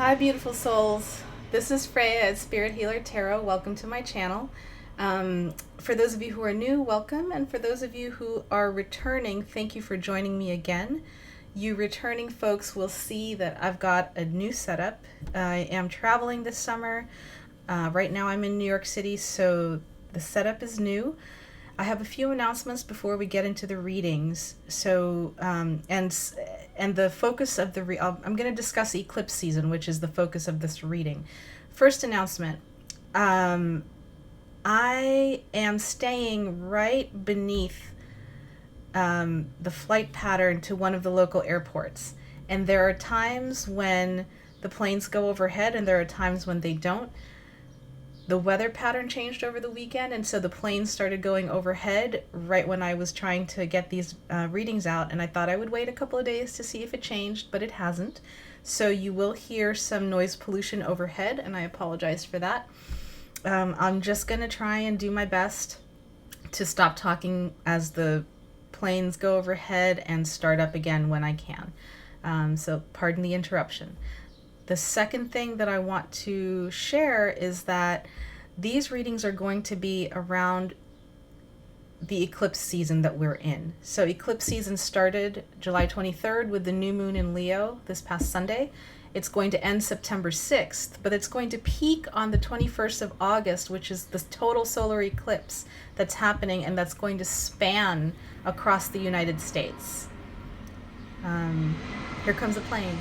Hi, beautiful souls. This is Freya at Spirit Healer Tarot. Welcome to my channel. For those of you who are new, welcome. And for those of you who are returning, thank you for joining me again. You returning folks will see that I've got a new setup. I am traveling this summer. Right now I'm in New York City, so the setup is new. I have a few announcements before we get into the readings. So, and the focus of the I'm going to discuss eclipse season, which is the focus of this reading. First announcement. I am staying right beneath the flight pattern to one of the local airports. And there are times when the planes go overhead and there are times when they don't. The weather pattern changed over the weekend, and so the planes started going overhead right when I was trying to get these readings out, and I thought I would wait a couple of days to see if it changed, but it hasn't. So you will hear some noise pollution overhead, and I apologize for that. I'm just going to try and do my best to stop talking as the planes go overhead and start up again when I can. So pardon the interruption. The second thing that I want to share is that these readings are going to be around the eclipse season that we're in. So eclipse season started July 23rd with the new moon in Leo this past Sunday. It's going to end September 6th, but it's going to peak on the 21st of August, which is the total solar eclipse that's happening, and that's going to span across the United States. Here comes a plane.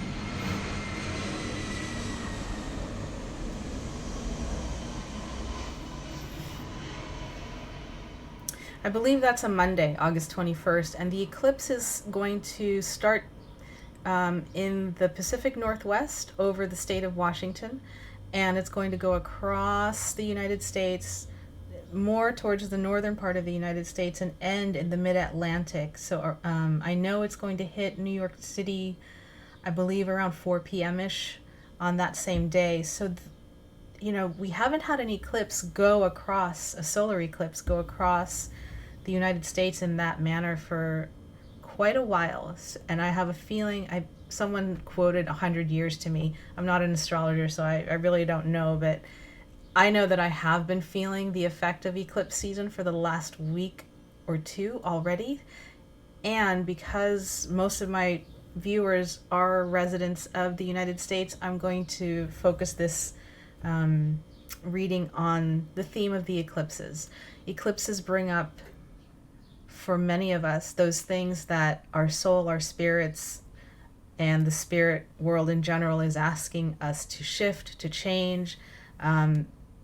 I believe that's a Monday, August 21st, and the eclipse is going to start in the Pacific Northwest over the state of Washington, and it's going to go across the United States, more towards the northern part of the United States, and end in the mid-Atlantic. So I know it's going to hit New York City, I believe around 4 p.m.-ish on that same day. So we haven't had an eclipse go across, a solar eclipse go across the United States in that manner for quite a while. And I have a feeling, someone quoted 100 years to me. I'm not an astrologer, so I really don't know, but I know that I have been feeling the effect of eclipse season for the last week or two already. And because most of my viewers are residents of the United States, I'm going to focus this reading on the theme of the eclipses. Eclipses bring up, for many of us, those things that our soul, our spirits, and the spirit world in general is asking us to shift, to change.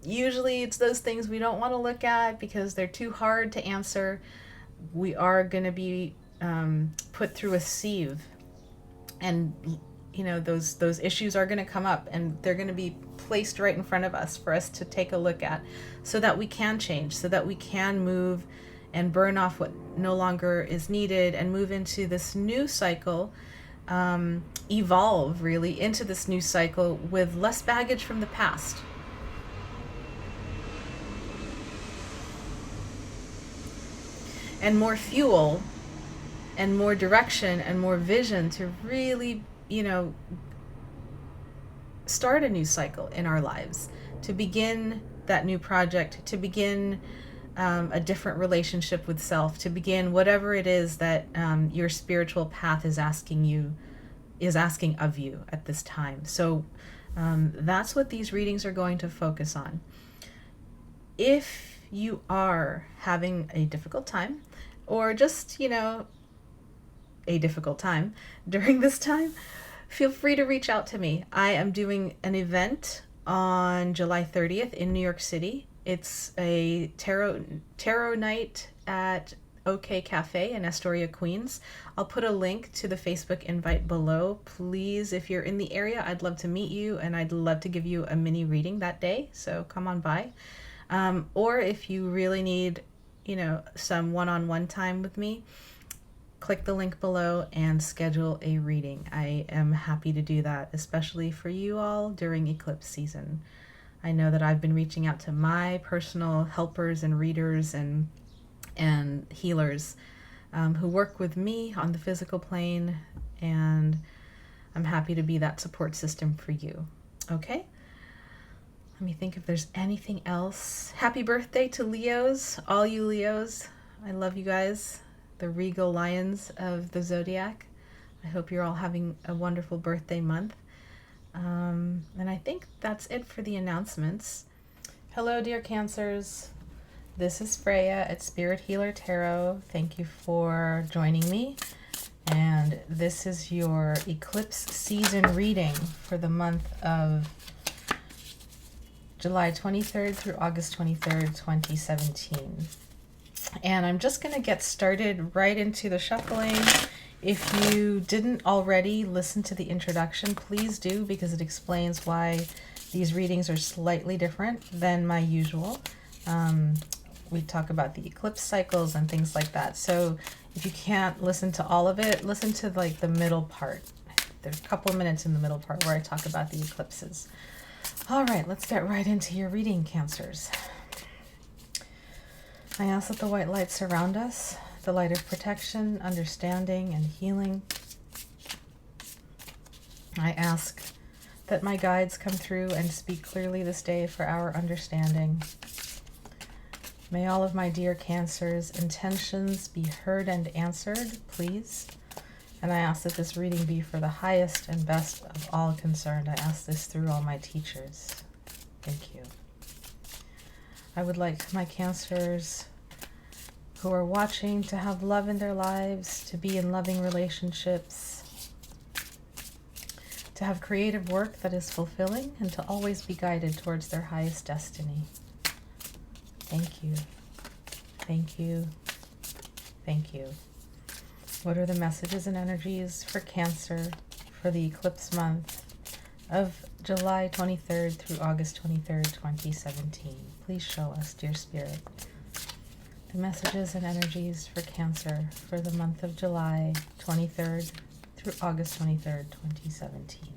Usually it's those things we don't want to look at because they're too hard to answer. We are going to be put through a sieve, and those issues are going to come up, and they're going to be placed right in front of us for us to take a look at, so that we can change, so that we can move and burn off what no longer is needed and move into this new cycle, evolve really into this new cycle with less baggage from the past. And more fuel and more direction and more vision to really, start a new cycle in our lives, to begin that new project, to begin a different relationship with self, to begin whatever it is that your spiritual path is asking of you at this time. So that's what these readings are going to focus on. If you are having a difficult time, or just, a difficult time during this time, feel free to reach out to me. I am doing an event on July 30th in New York City. It's a tarot night at OK Cafe in Astoria, Queens. I'll put a link to the Facebook invite below. Please, if you're in the area, I'd love to meet you, and I'd love to give you a mini reading that day, so come on by. Or if you really need, some one-on-one time with me, click the link below and schedule a reading. I am happy to do that, especially for you all during eclipse season. I know that I've been reaching out to my personal helpers and readers and healers who work with me on the physical plane, and I'm happy to be that support system for you. Okay. Let me think if there's anything else. Happy birthday to Leos, all you Leos. I love you guys, the regal lions of the zodiac. I hope you're all having a wonderful birthday month. And I think that's it for the announcements. Hello, dear Cancers. This is Freya at Spirit Healer Tarot. Thank you for joining me. And this is your Eclipse season reading for the month of July 23rd through August 23rd, 2017. And I'm just going to get started right into the shuffling. If you didn't already listen to the introduction, please do, because it explains why these readings are slightly different than my usual. We talk about the eclipse cycles and things like that. So if you can't listen to all of it, listen to like the middle part. There's a couple of minutes in the middle part where I talk about the eclipses. All right, let's get right into your reading, Cancers. I ask that the white light surround us, the light of protection, understanding, and healing. I ask that my guides come through and speak clearly this day for our understanding. May all of my dear Cancers' intentions be heard and answered, please. And I ask that this reading be for the highest and best of all concerned. I ask this through all my teachers. Thank you. I would like my Cancers who are watching to have love in their lives, to be in loving relationships, to have creative work that is fulfilling, and to always be guided towards their highest destiny. Thank you. Thank you. Thank you. What are the messages and energies for Cancer for the eclipse month of July 23rd through August 23rd, 2017? Please show us, dear Spirit, the messages and energies for Cancer for the month of July 23rd through August 23rd, 2017.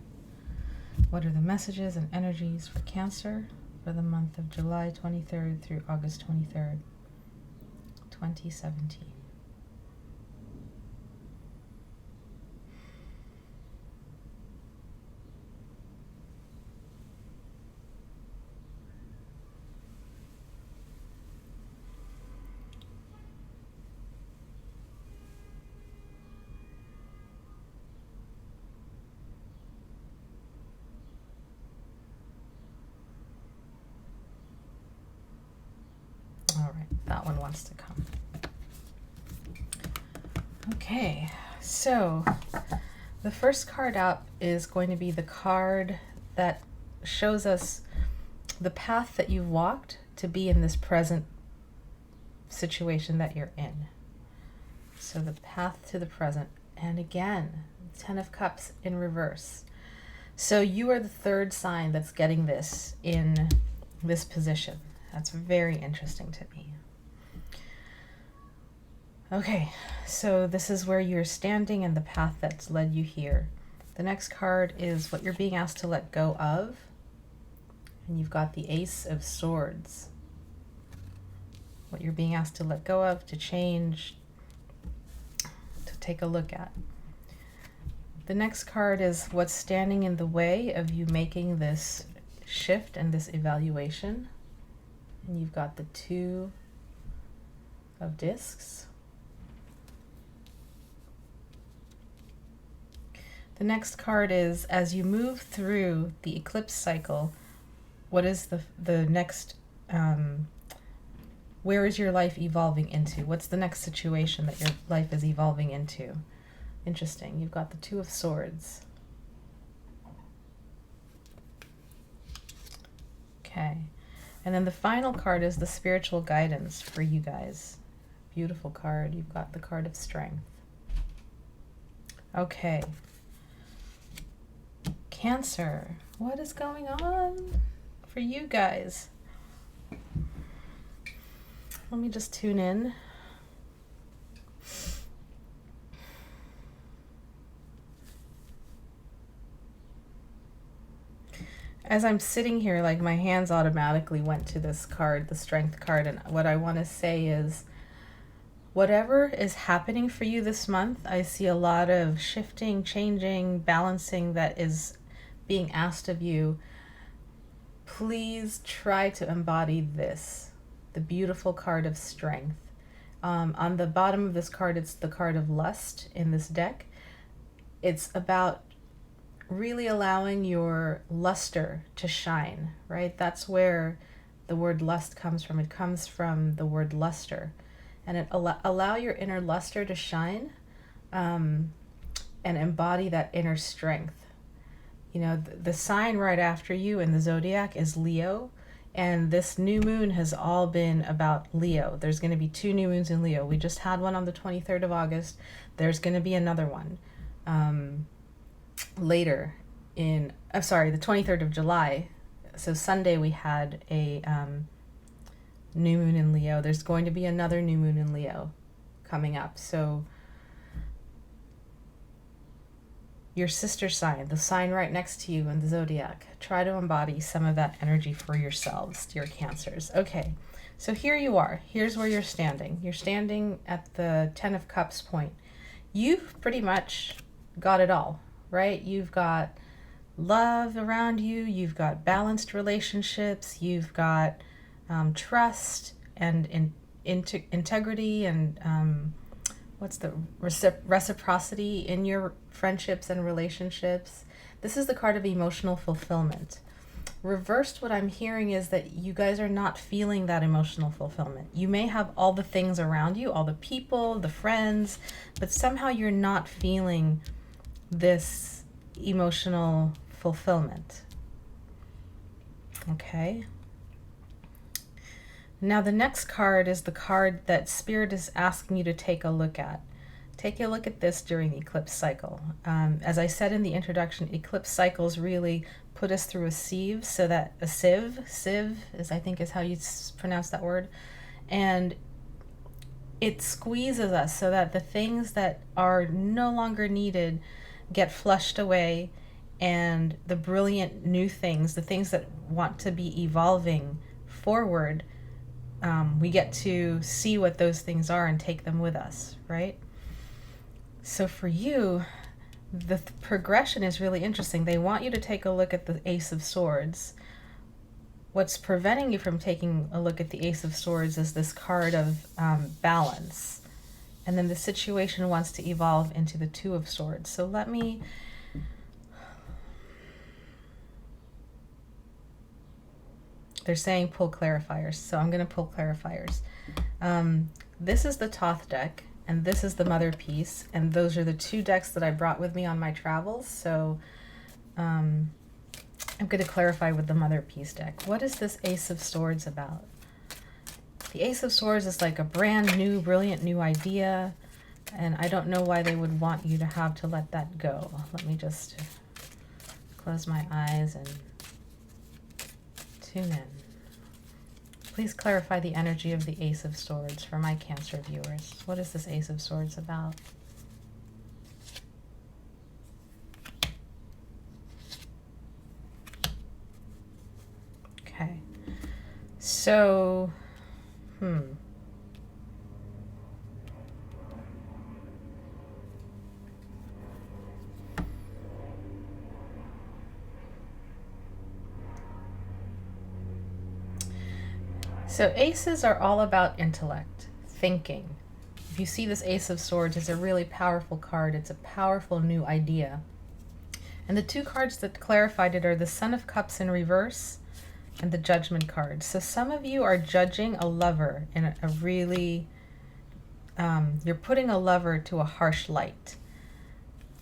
What are the messages and energies for Cancer for the month of July 23rd through August 23rd, 2017? All right, that one wants to come. Okay, so the first card out is going to be the card that shows us the path that you've walked to be in this present situation that you're in. So the path to the present. And again, 10 of Cups in reverse. So you are the third sign that's getting this in this position. That's very interesting to me. Okay, so this is where you're standing and the path that's led you here. The next card is what you're being asked to let go of. And you've got the Ace of Swords. What you're being asked to let go of, to change, to take a look at. The next card is what's standing in the way of you making this shift and this evaluation. And you've got the Two of Discs. The next card is, as you move through the eclipse cycle, what is the next, where is your life evolving into? What's the next situation that your life is evolving into? Interesting. You've got the Two of Swords. Okay. And then the final card is the spiritual guidance for you guys. Beautiful card. You've got the card of Strength. Okay. Cancer, what is going on for you guys? Let me just tune in. As I'm sitting here, like my hands automatically went to this card, the Strength card, and what I want to say is whatever is happening for you this month, I see a lot of shifting, changing, balancing that is being asked of you. please try to embody this, the beautiful card of strength. On the bottom of this card, it's the card of lust in this deck. It's about really allowing your luster to shine, right? That's where the word lust comes from. It comes from the word luster. And allow your inner luster to shine, and embody that inner strength. You know, the sign right after you in the zodiac is Leo, and this new moon has all been about Leo. There's going to be 2 new moons in Leo. We just had one on the 23rd of August. There's going to be another one later in, I'm sorry, the 23rd of July. So Sunday we had a new moon in Leo. There's going to be another new moon in Leo coming up. So your sister sign, the sign right next to you in the zodiac, try to embody some of that energy for yourselves, dear Cancers. Okay, so here you are. Here's where you're standing. You're standing at the 10 of Cups point. You've pretty much got it all, right? You've got love around you. You've got balanced relationships. You've got trust and integrity and what's the reciprocity in your friendships and relationships. This is the card of emotional fulfillment. Reversed, what I'm hearing is that you guys are not feeling that emotional fulfillment. You may have all the things around you, all the people, the friends, but somehow you're not feeling this emotional fulfillment. Okay. Now the next card is the card that Spirit is asking you to take a look at. Take a look at this during the eclipse cycle. As I said in the introduction, eclipse cycles really put us through a sieve, so that a sieve is, I think is how you pronounce that word, and it squeezes us so that the things that are no longer needed get flushed away, and the brilliant new things, the things that want to be evolving forward, we get to see what those things are and take them with us, right? So for you, the progression is really interesting. They want you to take a look at the Ace of Swords. What's preventing you from taking a look at the Ace of Swords is this card of balance. And then the situation wants to evolve into the Two of Swords. So let me... They're saying pull clarifiers, so I'm going to pull clarifiers. This is the Thoth deck, and this is the Motherpeace, and those are the 2 decks that I brought with me on my travels. So I'm going to clarify with the Motherpeace deck. What is this Ace of Swords about? The Ace of Swords is like a brand new, brilliant new idea, and I don't know why they would want you to have to let that go. Let me just close my eyes and tune in. Please clarify the energy of the Ace of Swords for my Cancer viewers. What is this Ace of Swords about? Okay. So, So aces are all about intellect, thinking. If you see this Ace of Swords, it's a really powerful card. It's a powerful new idea. And the 2 cards that clarified it are the Son of Cups in reverse and the Judgment card. So some of you are judging a lover in a really, you're putting a lover to a harsh light.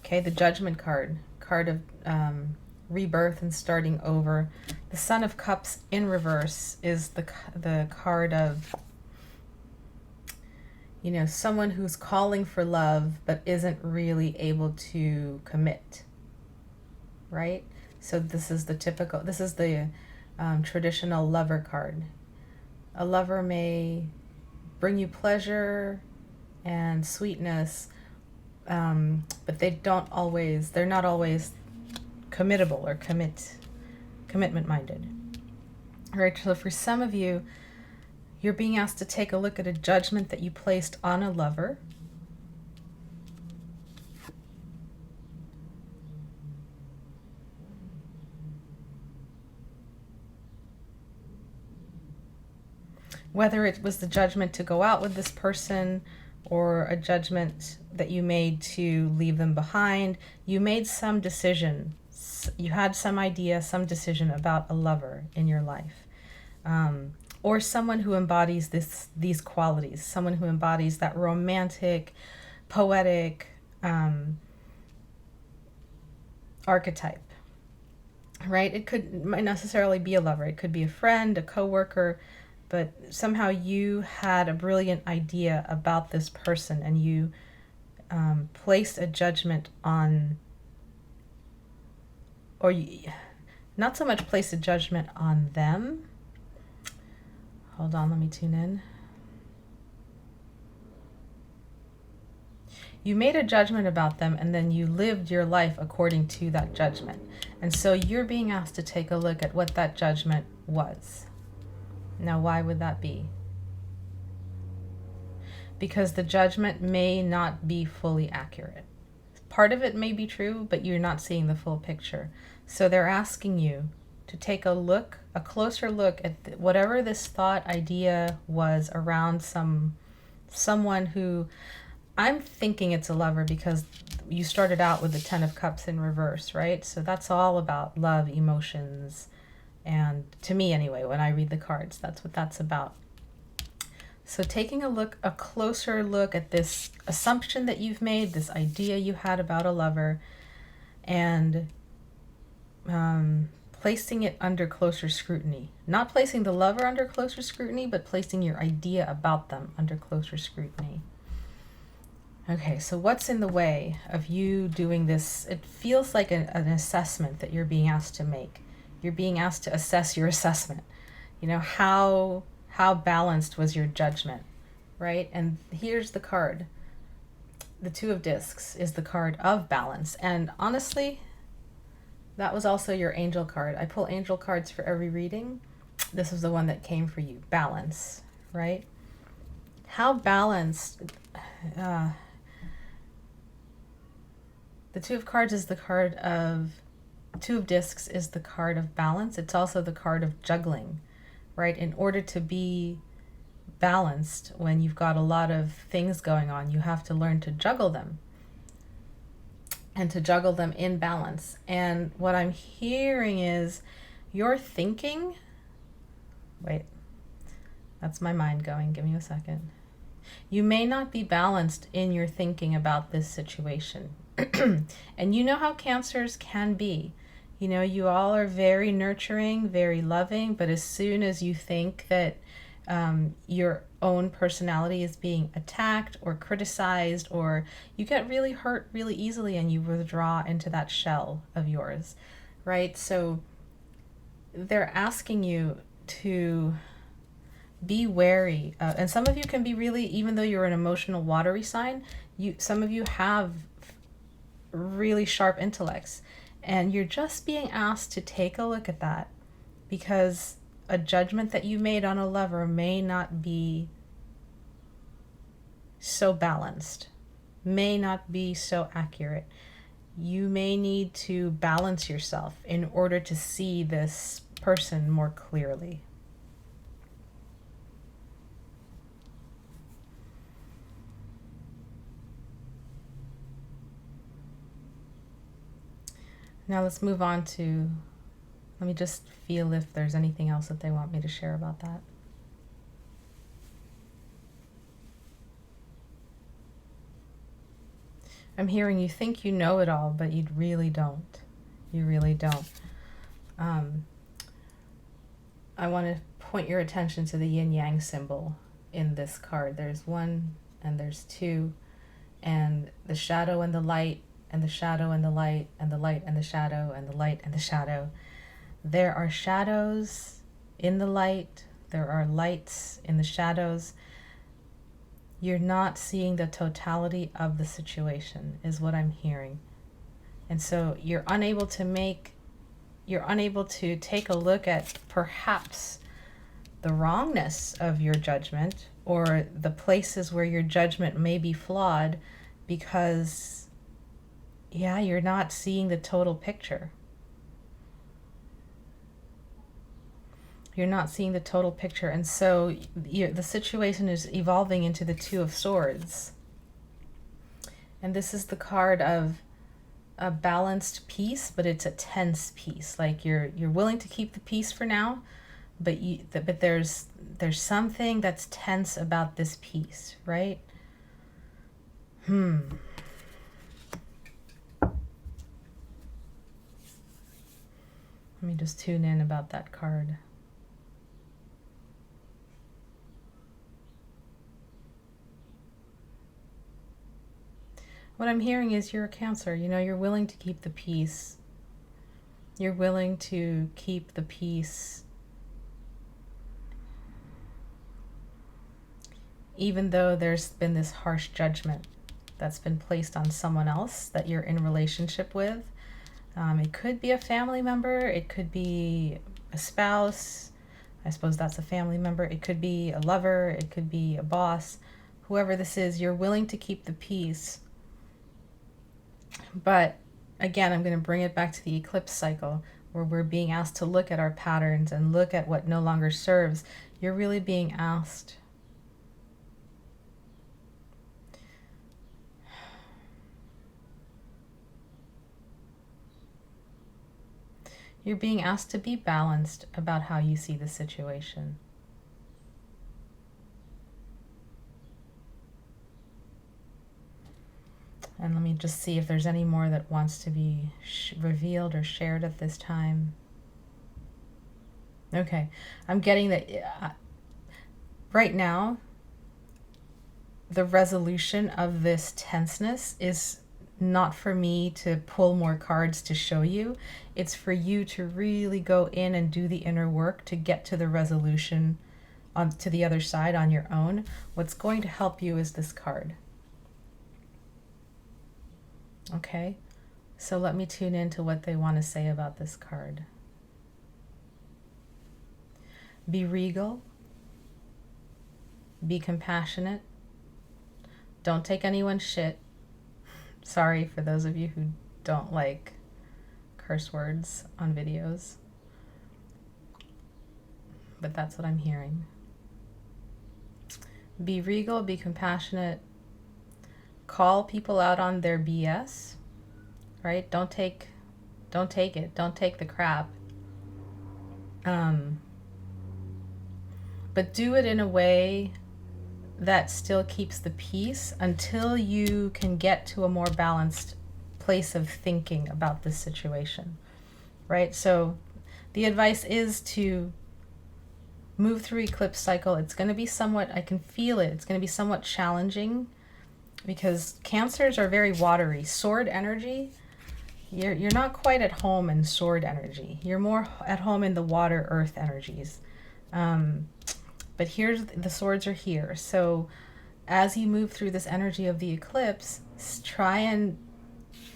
Okay, the Judgment card of rebirth and starting over. The Son of Cups in reverse is the card of, you know, someone who's calling for love but isn't really able to commit, right? So this is the typical, this is the traditional lover card. A lover may bring you pleasure and sweetness, but they're not always committable or commitment minded. All right, so for some of you, you're being asked to take a look at a judgment that you placed on a lover. whether it was the judgment to go out with this person or a judgment that you made to leave them behind, you made some decision. You had some idea, some decision about a lover in your life. Or someone who embodies these qualities, someone who embodies that romantic, poetic archetype, right? It might necessarily be a lover. It could be a friend, a coworker, but somehow you had a brilliant idea about this person and you placed a judgment on, or you, not so much placed a judgment on them. Hold on, let me tune in. You made a judgment about them and then you lived your life according to that judgment. And so you're being asked to take a look at what that judgment was. Now, why would that be? Because the judgment may not be fully accurate. Part of it may be true, but you're not seeing the full picture. So they're asking you to take a closer look at whatever this thought idea was around someone who, I'm thinking it's a lover because you started out with the 10 of Cups in reverse, right? So that's all about love, emotions, and to me anyway, when I read the cards, that's what that's about. So taking a closer look at this assumption that you've made, this idea you had about a lover, and placing it under closer scrutiny. Not placing the lover under closer scrutiny, but placing your idea about them under closer scrutiny. Okay, so what's in the way of you doing this? It feels like an assessment that you're being asked to make. You're being asked to assess your assessment. You know, how balanced was your judgment, right? And here's the card. The Two of Discs is the card of balance. And honestly, that was also your angel card. I pull angel cards for every reading. This was the one that came for you, balance, right? How balanced... the Two of Cards is the card of... Two of Discs is the card of balance. It's also the card of juggling, right? In order to be balanced, when you've got a lot of things going on, you have to learn to juggle them and to juggle them in balance. And what I'm hearing is you're thinking, wait, that's my mind going, give me a second. You may not be balanced in your thinking about this situation. And you know how Cancers can be. You know, you all are very nurturing, very loving, but as soon as you think that your own personality is being attacked or criticized, or you get really hurt really easily and you withdraw into that shell of yours, right? So they're asking you to be wary. And some of you can be really, even though you're an emotional watery sign, some of you have really sharp intellects. And you're just being asked to take a look at that, because a judgment that you made on a lover may not be so balanced, may not be so accurate. You may need to balance yourself in order to see this person more clearly. Now let's move on to, let me just feel if there's anything else that they want me to share about that. I'm hearing you think you know it all, but you really don't. You really don't. I want to point your attention to the yin-yang symbol in this card. There's one and there's two, and the shadow and the light, and the shadow and the light, and the light and the shadow, and the light and the shadow. There are shadows in the light. There are lights in the shadows. You're not seeing the totality of the situation, is what I'm hearing. And so you're unable to take a look at perhaps the wrongness of your judgment, or the places where your judgment may be flawed, because you're not seeing the total picture. You're not seeing the total picture. And so the situation is evolving into the Two of Swords. And this is the card of a balanced peace, but it's a tense peace. Like you're willing to keep the peace for now, but there's something that's tense about this peace, right? Let me just tune in about that card. What I'm hearing is you're a Cancer. You know, you're willing to keep the peace. You're willing to keep the peace even though there's been this harsh judgment that's been placed on someone else that you're in relationship with. It could be a family member. It could be a spouse. I suppose that's a family member. It could be a lover. It could be a boss. Whoever this is, you're willing to keep the peace. But again, I'm going to bring it back to the eclipse cycle where we're being asked to look at our patterns and look at what no longer serves. You're really being asked to be balanced about how you see the situation. And let me just see if there's any more that wants to be revealed or shared at this time. Okay, I'm getting that right now, the resolution of this tenseness is not for me to pull more cards to show you. It's for you to really go in and do the inner work to get to the resolution to the other side on your own. What's going to help you is this card. Okay, so let me tune into what they want to say about this card. Be regal. Be compassionate. Don't take anyone's shit. Sorry for those of you who don't like curse words on videos, but that's what I'm hearing. Be regal, be compassionate, call people out on their BS, right? Don't take it. Don't take the crap. But do it in a way that still keeps the peace until you can get to a more balanced place of thinking about this situation, right? So the advice is to move through eclipse cycle. It's going to be somewhat, I can feel it, it's going to be somewhat challenging because Cancers are very watery. Sword energy, you're not quite at home in sword energy. You're more at home in the water earth energies. But here's, the swords are here. So as you move through this energy of the eclipse, try and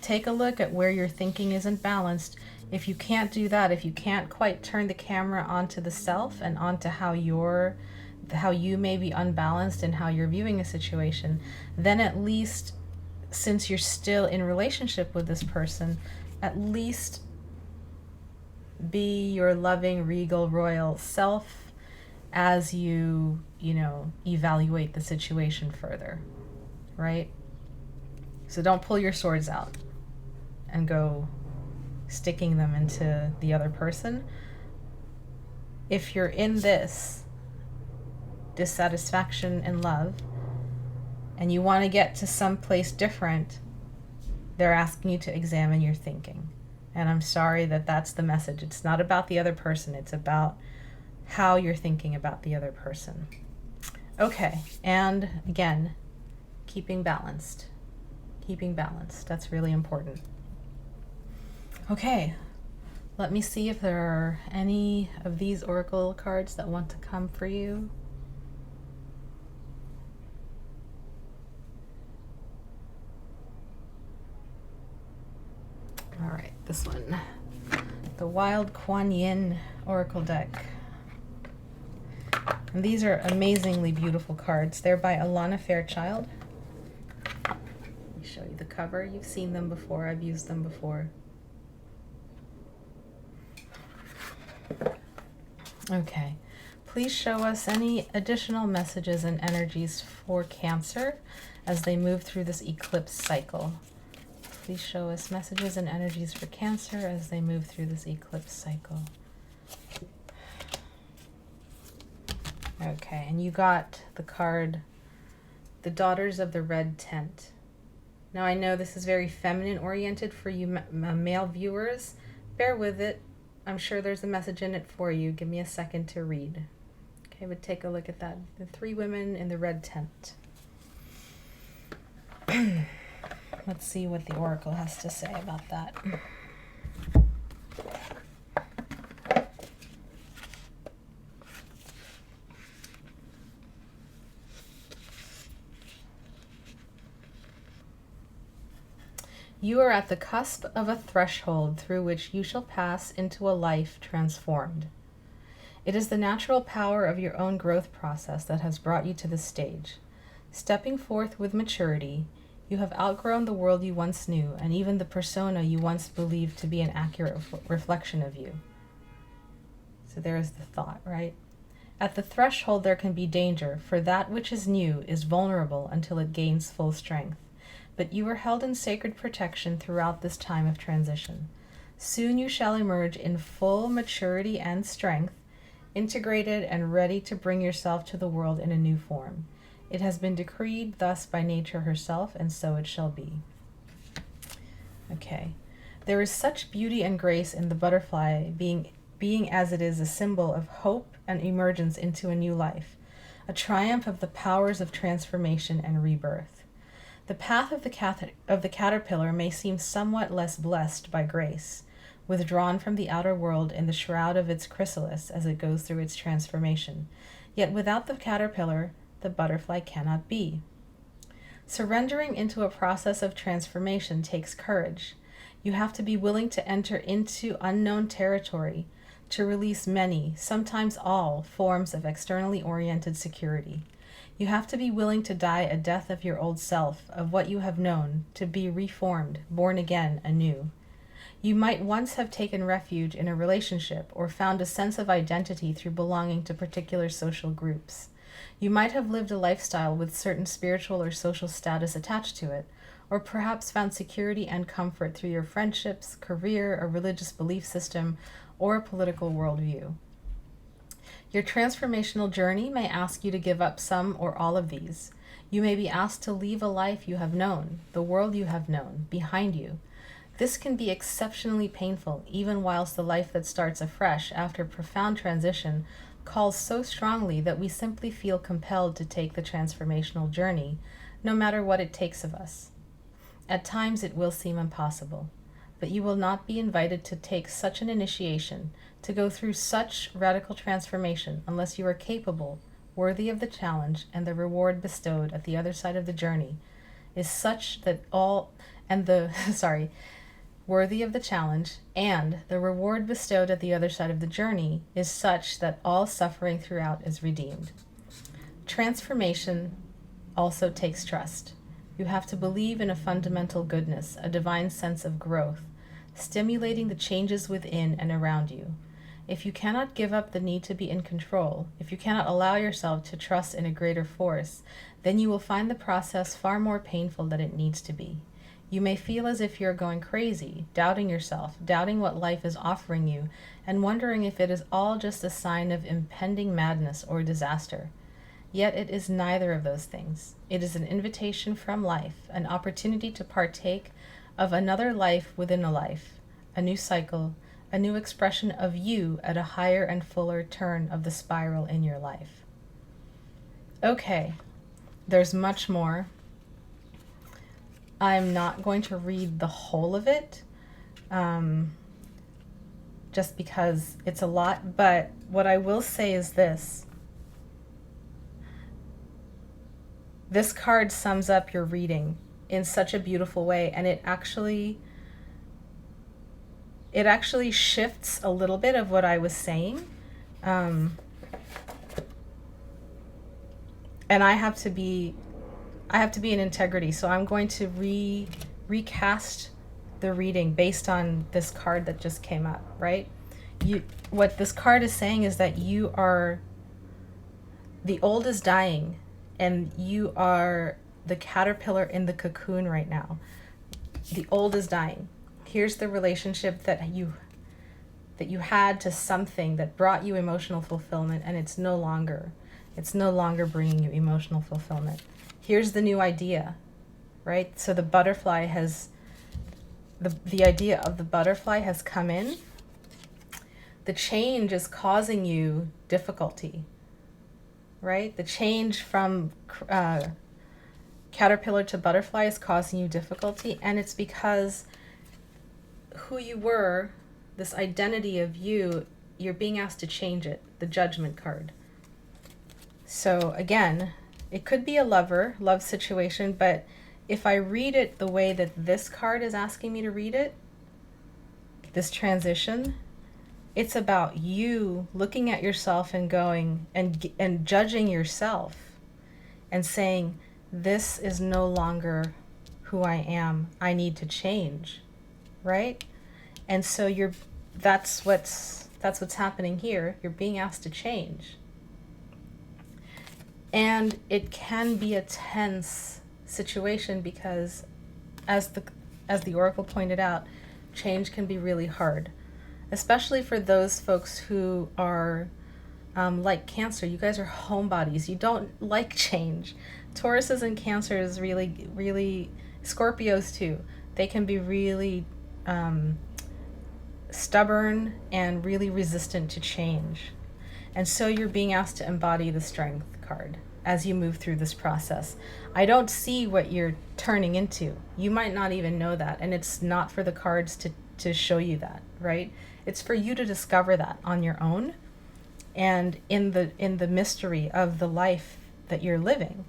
take a look at where your thinking isn't balanced. If you can't do that, if you can't quite turn the camera onto the self and onto how you may be unbalanced and how you're viewing a situation, then at least, since you're still in relationship with this person, at least be your loving, regal, royal self as you evaluate the situation further, right? So don't pull your swords out and go sticking them into the other person. If you're in this dissatisfaction in love and you want to get to some place different, they're asking you to examine your thinking. And I'm sorry that that's the message. It's not about the other person. It's about how you're thinking about the other person. Okay, and again, keeping balanced. Keeping balanced, that's really important. Okay, let me see if there are any of these oracle cards that want to come for you. All right, this one, the Wild Kuan Yin Oracle deck. And these are amazingly beautiful cards. They're by Alana Fairchild. Let me show you the cover. You've seen them before. I've used them before. Okay. Please show us any additional messages and energies for Cancer as they move through this eclipse cycle. Please show us messages and energies for Cancer as they move through this eclipse cycle. Okay, and you got the card, the Daughters of the Red Tent. Now I know this is very feminine oriented for you male viewers. Bear with it. I'm sure there's a message in it for you. Give me a second to read. Okay, but take a look at that. The 3 women in the red tent. Let's see what the Oracle has to say about that. You are at the cusp of a threshold through which you shall pass into a life transformed. It is the natural power of your own growth process that has brought you to this stage. Stepping forth with maturity, you have outgrown the world you once knew and even the persona you once believed to be an accurate reflection of you. So there is the thought, right? At the threshold there can be danger, for that which is new is vulnerable until it gains full strength. But you are held in sacred protection throughout this time of transition. Soon you shall emerge in full maturity and strength, integrated and ready to bring yourself to the world in a new form. It has been decreed thus by nature herself, and so it shall be. Okay. There is such beauty and grace in the butterfly being as it is a symbol of hope and emergence into a new life, a triumph of the powers of transformation and rebirth. The path of the caterpillar may seem somewhat less blessed by grace, withdrawn from the outer world in the shroud of its chrysalis as it goes through its transformation. Yet without the caterpillar, the butterfly cannot be. Surrendering into a process of transformation takes courage. You have to be willing to enter into unknown territory, to release many, sometimes all, forms of externally oriented security. You have to be willing to die a death of your old self, of what you have known, to be reformed, born again, anew. You might once have taken refuge in a relationship or found a sense of identity through belonging to particular social groups. You might have lived a lifestyle with certain spiritual or social status attached to it, or perhaps found security and comfort through your friendships, career, a religious belief system, or a political worldview. Your transformational journey may ask you to give up some or all of these. You may be asked to leave a life you have known, the world you have known, behind you. This can be exceptionally painful, even whilst the life that starts afresh after profound transition calls so strongly that we simply feel compelled to take the transformational journey, no matter what it takes of us. At times it will seem impossible, but you will not be invited to take such an initiation, to go through such radical transformation, unless you are capable, worthy of the challenge, and the reward bestowed at the other side of the journey is such that worthy of the challenge, and the reward bestowed at the other side of the journey is such that all suffering throughout is redeemed. Transformation also takes trust. You have to believe in a fundamental goodness, a divine sense of growth, stimulating the changes within and around you. If you cannot give up the need to be in control, if you cannot allow yourself to trust in a greater force, then you will find the process far more painful than it needs to be. You may feel as if you're going crazy, doubting yourself, doubting what life is offering you, and wondering if it is all just a sign of impending madness or disaster. Yet it is neither of those things. It is an invitation from life, an opportunity to partake of another life within a life, a new cycle, a new expression of you at a higher and fuller turn of the spiral in your life. Okay, there's much more. I'm not going to read the whole of it, just because it's a lot, but what I will say is this. This card sums up your reading in such a beautiful way, and it actually shifts a little bit of what I was saying. And I have to be in integrity, so I'm going to recast the reading based on this card that just came up, right? what this card is saying is that the old is dying, and you are the caterpillar in the cocoon right now. The old is dying. Here's the relationship that you had to something that brought you emotional fulfillment, and it's no longer bringing you emotional fulfillment. Here's the new idea, right? So the butterfly has, the idea of the butterfly has come in. The change is causing you difficulty, right? The change from caterpillar to butterfly is causing you difficulty, and it's because who you were, this identity of you, you're being asked to change it, the Judgment card. So again, it could be a love situation, but if I read it the way that this card is asking me to read it, this transition, it's about you looking at yourself and going and judging yourself and saying, this is no longer who I am. I need to change, right? And so that's what's happening here. You're being asked to change. And it can be a tense situation because, as the Oracle pointed out, change can be really hard, especially for those folks who are like Cancer. You guys are homebodies. You don't like change. Tauruses and Cancers really, Scorpios too. They can be really stubborn and really resistant to change. And so you're being asked to embody the Strength card as you move through this process. I don't see what you're turning into. You might not even know that, and it's not for the cards to show you that, right? It's for you to discover that on your own and in the mystery of the life that you're living.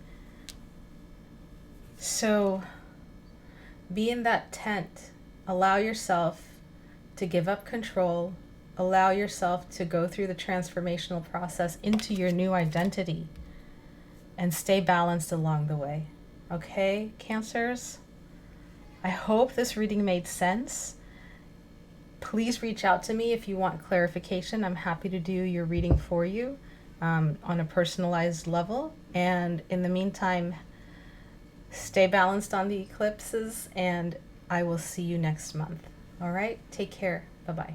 So be in that tent. Allow yourself to give up control. Allow yourself to go through the transformational process into your new identity and stay balanced along the way. Okay, Cancers? I hope this reading made sense. Please reach out to me if you want clarification. I'm happy to do your reading for you on a personalized level. And in the meantime, stay balanced on the eclipses, and I will see you next month. All right? Take care. Bye-bye.